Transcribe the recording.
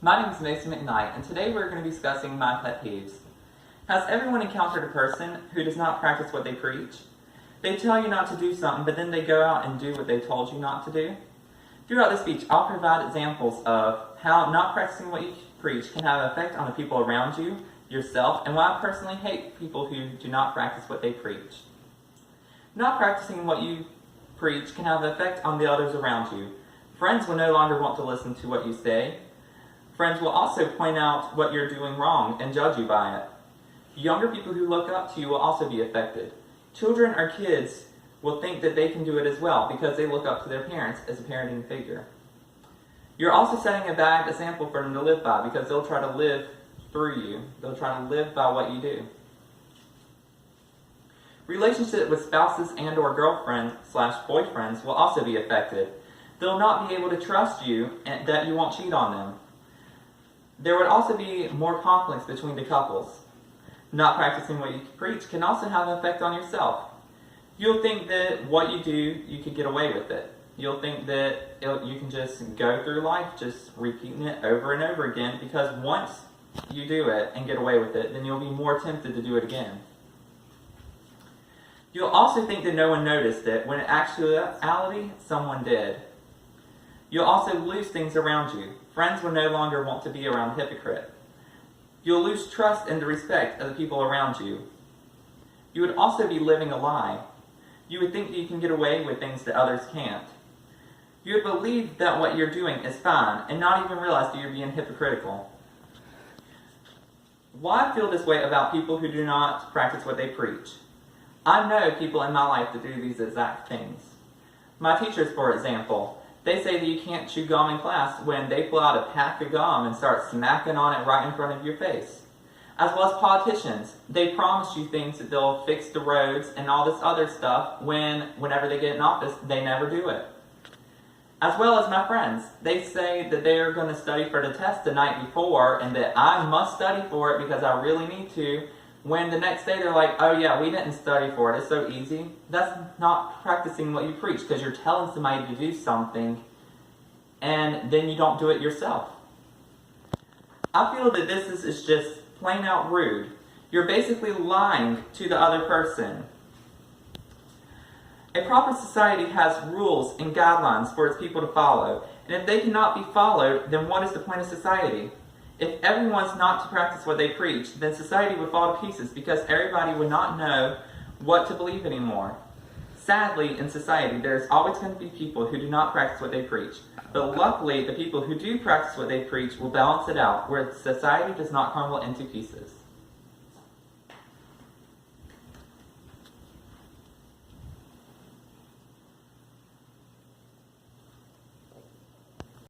My name is Mason McKnight, and today we're going to be discussing my pet peeves. Has everyone encountered a person who does not practice what they preach? They tell you not to do something, but then they go out and do what they told you not to do? Throughout this speech, I'll provide examples of how not practicing what you preach can have an effect on the people around you, yourself, and why I personally hate people who do not practice what they preach. Not practicing what you preach can have an effect on the others around you. Friends will no longer want to listen to what you say. Friends will also point out what you're doing wrong and judge you by it. Younger people who look up to you will also be affected. Children or kids will think that they can do it as well because they look up to their parents as a parenting figure. You're also setting a bad example for them to live by because they'll try to live through you. They'll try to live by what you do. Relationships with spouses and or girlfriends/boyfriends will also be affected. They'll not be able to trust you and that you won't cheat on them. There would also be more conflicts between the couples. Not practicing what you preach can also have an effect on yourself. You'll think that what you do, you could get away with it. You'll think that you can just go through life just repeating it over and over again because once you do it and get away with it, then you'll be more tempted to do it again. You'll also think that no one noticed it when in actuality someone did. You'll also lose things around you. Friends will no longer want to be around a hypocrite. You'll lose trust and the respect of the people around you. You would also be living a lie. You would think that you can get away with things that others can't. You would believe that what you're doing is fine and not even realize that you're being hypocritical. Why I feel this way about people who do not practice what they preach? I know people in my life that do these exact things. My teachers, for example, they say that you can't chew gum in class when they pull out a pack of gum and start smacking on it right in front of your face. As well as politicians, they promise you things that they'll fix the roads and all this other stuff whenever they get in office, they never do it. As well as my friends, they say that they are going to study for the test the night before and that I must study for it because I really need to, when the next day they're like, oh yeah, we didn't study for it, it's so easy. That's not practicing what you preach because you're telling somebody to do something and then you don't do it yourself. I feel that this is just plain out rude. You're basically lying to the other person. A proper society has rules and guidelines for its people to follow, and if they cannot be followed, then what is the point of society? If everyone's not to practice what they preach, then society would fall to pieces because everybody would not know what to believe anymore. Sadly, in society, there's always going to be people who do not practice what they preach. But luckily, the people who do practice what they preach will balance it out, where society does not crumble into pieces.